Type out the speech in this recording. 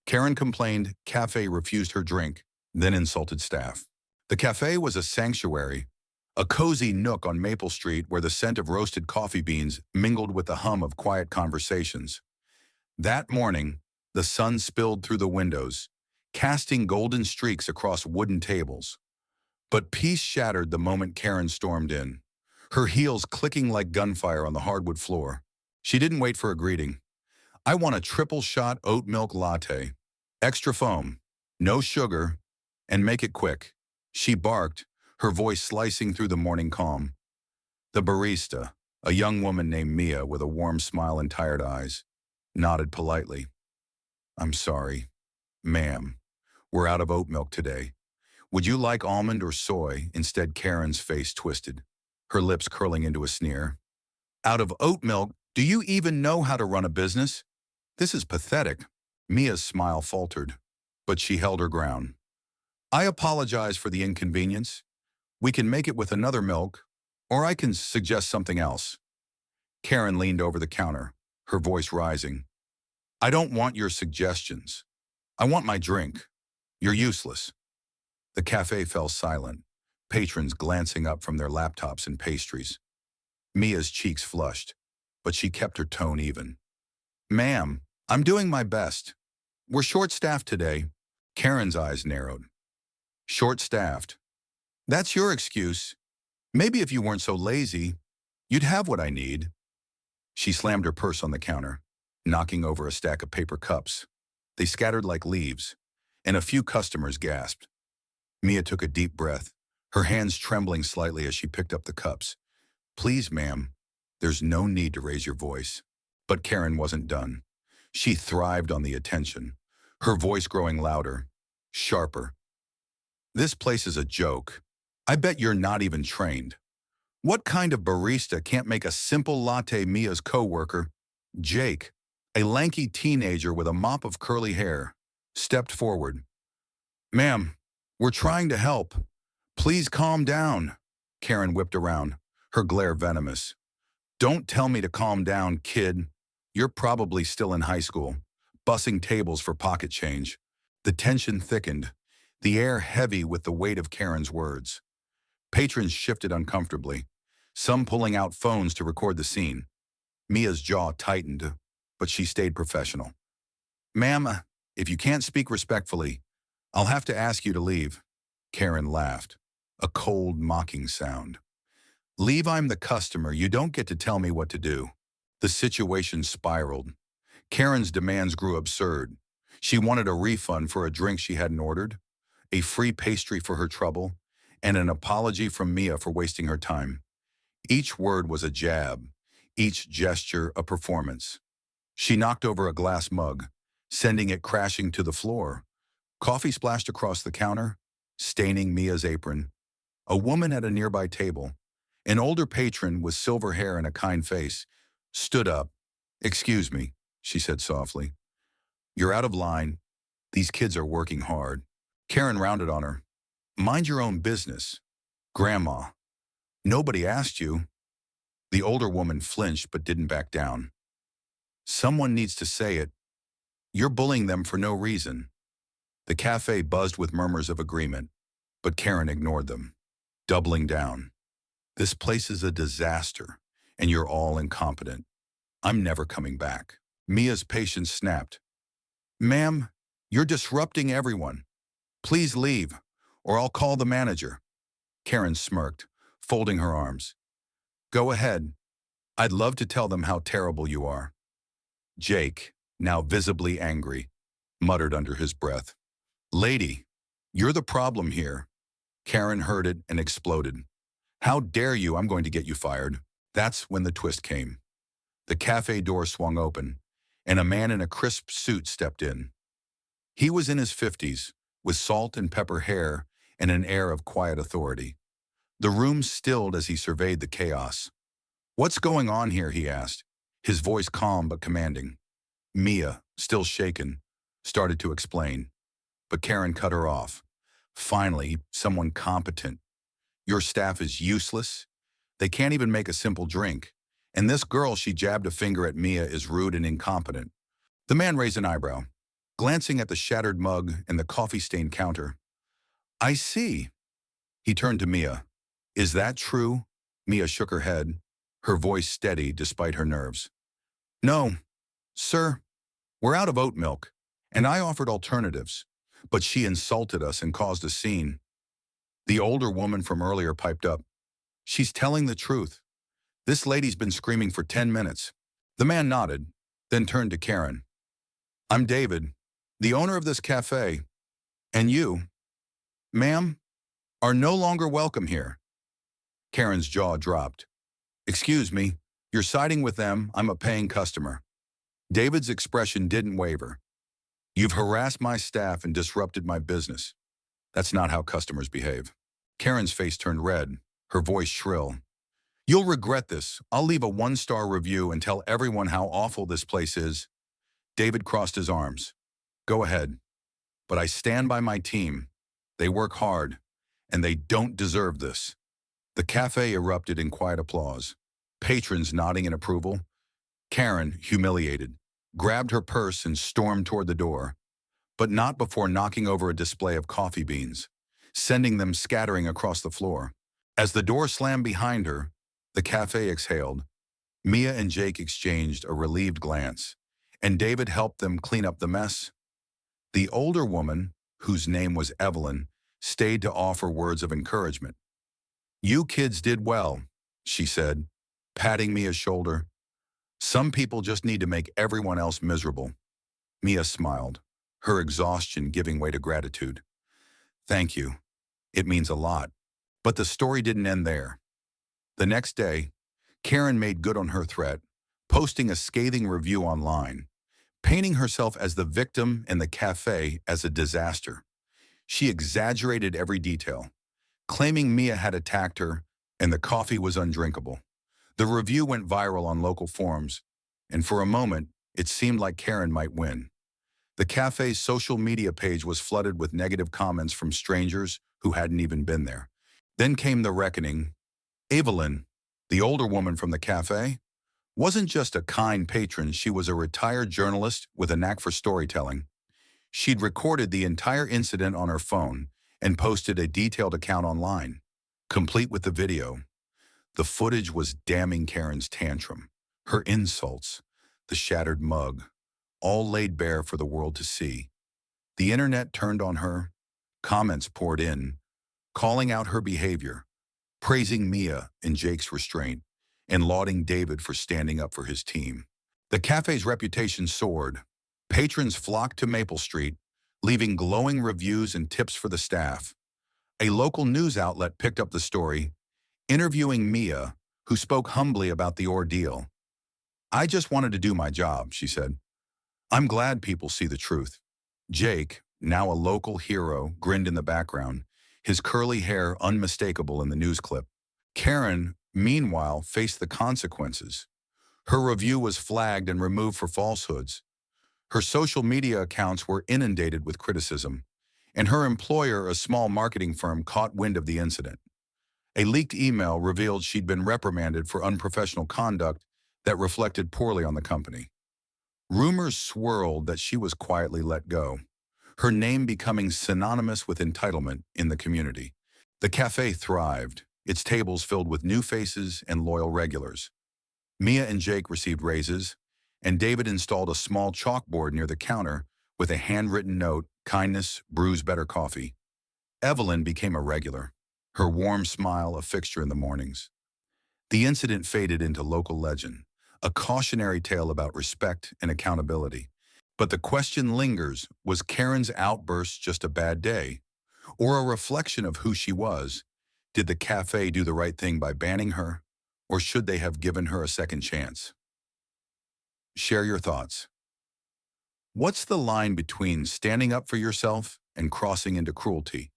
Karen complained Café refused her drink, then insulted staff. The Café was a sanctuary, a cozy nook on Maple Street where the scent of roasted coffee beans mingled with the hum of quiet conversations. That morning, the sun spilled through the windows, casting golden streaks across wooden tables. But peace shattered the moment Karen stormed in, her heels clicking like gunfire on the hardwood floor. She didn't wait for a greeting. "I want a triple-shot oat milk latte. Extra foam, no sugar, and make it quick," she barked, her voice slicing through the morning calm. The barista, a young woman named Mia with a warm smile and tired eyes, nodded politely. "I'm sorry, ma'am. We're out of oat milk today. Would you like almond or soy?" Instead, Karen's face twisted, her lips curling into a sneer. "Out of oat milk? Do you even know how to run a business? This is pathetic." Mia's smile faltered, but she held her ground. "I apologize for the inconvenience. We can make it with another milk, or I can suggest something else." Karen leaned over the counter, her voice rising. "I don't want your suggestions. I want my drink. You're useless." The cafe fell silent, patrons glancing up from their laptops and pastries. Mia's cheeks flushed, but she kept her tone even. "Ma'am, I'm doing my best. We're short-staffed today." Karen's eyes narrowed. "Short-staffed? That's your excuse. Maybe if you weren't so lazy, you'd have what I need." She slammed her purse on the counter, knocking over a stack of paper cups. They scattered like leaves, and a few customers gasped. Mia took a deep breath, her hands trembling slightly as she picked up the cups. "Please, ma'am, there's no need to raise your voice." But Karen wasn't done. She thrived on the attention, her voice growing louder, sharper. "This place is a joke. I bet you're not even trained. What kind of barista can't make a simple latte?" Mia's co-worker, Jake, a lanky teenager with a mop of curly hair, stepped forward. "Ma'am, we're trying to help. Please calm down." Karen whipped around, her glare venomous. "Don't tell me to calm down, kid. You're probably still in high school, bussing tables for pocket change." The tension thickened, the air heavy with the weight of Karen's words. Patrons shifted uncomfortably, some pulling out phones to record the scene. Mia's jaw tightened, but she stayed professional. "Ma'am, if you can't speak respectfully, I'll have to ask you to leave." Karen laughed, a cold, mocking sound. "Leave? I'm the customer. You don't get to tell me what to do." The situation spiraled. Karen's demands grew absurd. She wanted a refund for a drink she hadn't ordered, a free pastry for her trouble, and an apology from Mia for wasting her time. Each word was a jab, each gesture a performance. She knocked over a glass mug, sending it crashing to the floor. Coffee splashed across the counter, staining Mia's apron. A woman at a nearby table, an older patron with silver hair and a kind face, stood up. "Excuse me," she said softly. "You're out of line. These kids are working hard." Karen rounded on her. "Mind your own business. Grandma. Nobody asked you." The older woman flinched but didn't back down. "Someone needs to say it. You're bullying them for no reason." The cafe buzzed with murmurs of agreement, but Karen ignored them, doubling down. "This place is a disaster, and you're all incompetent. I'm never coming back." Mia's patience snapped. "Ma'am, you're disrupting everyone. Please leave, or I'll call the manager." Karen smirked, folding her arms. "Go ahead. I'd love to tell them how terrible you are." Jake, now visibly angry, muttered under his breath, "Lady, you're the problem here." Karen heard it and exploded. "How dare you? I'm going to get you fired." That's when the twist came. The cafe door swung open, and a man in a crisp suit stepped in. He was in his 50s, with salt and pepper hair and an air of quiet authority. The room stilled as he surveyed the chaos. "What's going on here?" he asked, his voice calm but commanding. Mia, still shaken, started to explain, but Karen cut her off. "Finally, someone competent. Your staff is useless. They can't even make a simple drink. And this girl," she jabbed a finger at Mia, "is rude and incompetent." The man raised an eyebrow. glancing at the shattered mug and the coffee-stained counter. I see. He turned to Mia. Is that true? Mia shook her head, her voice steady despite her nerves. No, sir, we're out of oat milk, and I offered alternatives, but she insulted us and caused a scene. The older woman from earlier piped up. She's telling the truth. This lady's been screaming for 10 minutes. The man nodded, then turned to Karen. I'm David, the owner of this cafe, and you, ma'am, are no longer welcome here. Karen's jaw dropped. Excuse me, you're siding with them, I'm a paying customer. David's expression didn't waver. You've harassed my staff and disrupted my business. That's not how customers behave. Karen's face turned red, her voice shrill. You'll regret this. I'll leave a 1-star review and tell everyone how awful this place is. David crossed his arms. Go ahead. But I stand by my team. They work hard, and they don't deserve this. The cafe erupted in quiet applause, patrons nodding in approval. Karen, humiliated, grabbed her purse and stormed toward the door, but not before knocking over a display of coffee beans, sending them scattering across the floor. As the door slammed behind her, the cafe exhaled. Mia and Jake exchanged a relieved glance, and David helped them clean up the mess. The older woman, whose name was Evelyn, stayed to offer words of encouragement. You kids did well, she said, patting Mia's shoulder. Some people just need to make everyone else miserable. Mia smiled, her exhaustion giving way to gratitude. Thank you. It means a lot. But the story didn't end there. The next day, Karen made good on her threat, posting a scathing review online, painting herself as the victim and the cafe as a disaster. She exaggerated every detail, claiming Mia had attacked her and the coffee was undrinkable. The review went viral on local forums, and for a moment, it seemed like Karen might win. The cafe's social media page was flooded with negative comments from strangers who hadn't even been there. Then came the reckoning. Evelyn, the older woman from the cafe, wasn't just a kind patron, she was a retired journalist with a knack for storytelling. She'd recorded the entire incident on her phone and posted a detailed account online, complete with the video. The footage was damning Karen's tantrum, her insults, the shattered mug, all laid bare for the world to see. The internet turned on her, comments poured in, calling out her behavior, praising Mia and Jake's restraint, and lauding David for standing up for his team. The cafe's reputation soared. Patrons flocked to Maple Street, leaving glowing reviews and tips for the staff. A local news outlet picked up the story, interviewing Mia, who spoke humbly about the ordeal. I just wanted to do my job, she said. I'm glad people see the truth. Jake, now a local hero, grinned in the background, his curly hair unmistakable in the news clip. Karen, meanwhile, faced the consequences. Her review was flagged and removed for falsehoods. Her social media accounts were inundated with criticism, and her employer, a small marketing firm, caught wind of the incident. A leaked email revealed she'd been reprimanded for unprofessional conduct that reflected poorly on the company. Rumors swirled that she was quietly let go, her name becoming synonymous with entitlement in the community. The cafe thrived, its tables filled with new faces and loyal regulars. Mia and Jake received raises, and David installed a small chalkboard near the counter with a handwritten note, kindness brews better coffee. Evelyn became a regular, her warm smile a fixture in the mornings. The incident faded into local legend, a cautionary tale about respect and accountability. But the question lingers, was Karen's outburst just a bad day, or a reflection of who she was? Did the cafe do the right thing by banning her, or should they have given her a second chance? Share your thoughts. What's the line between standing up for yourself and crossing into cruelty?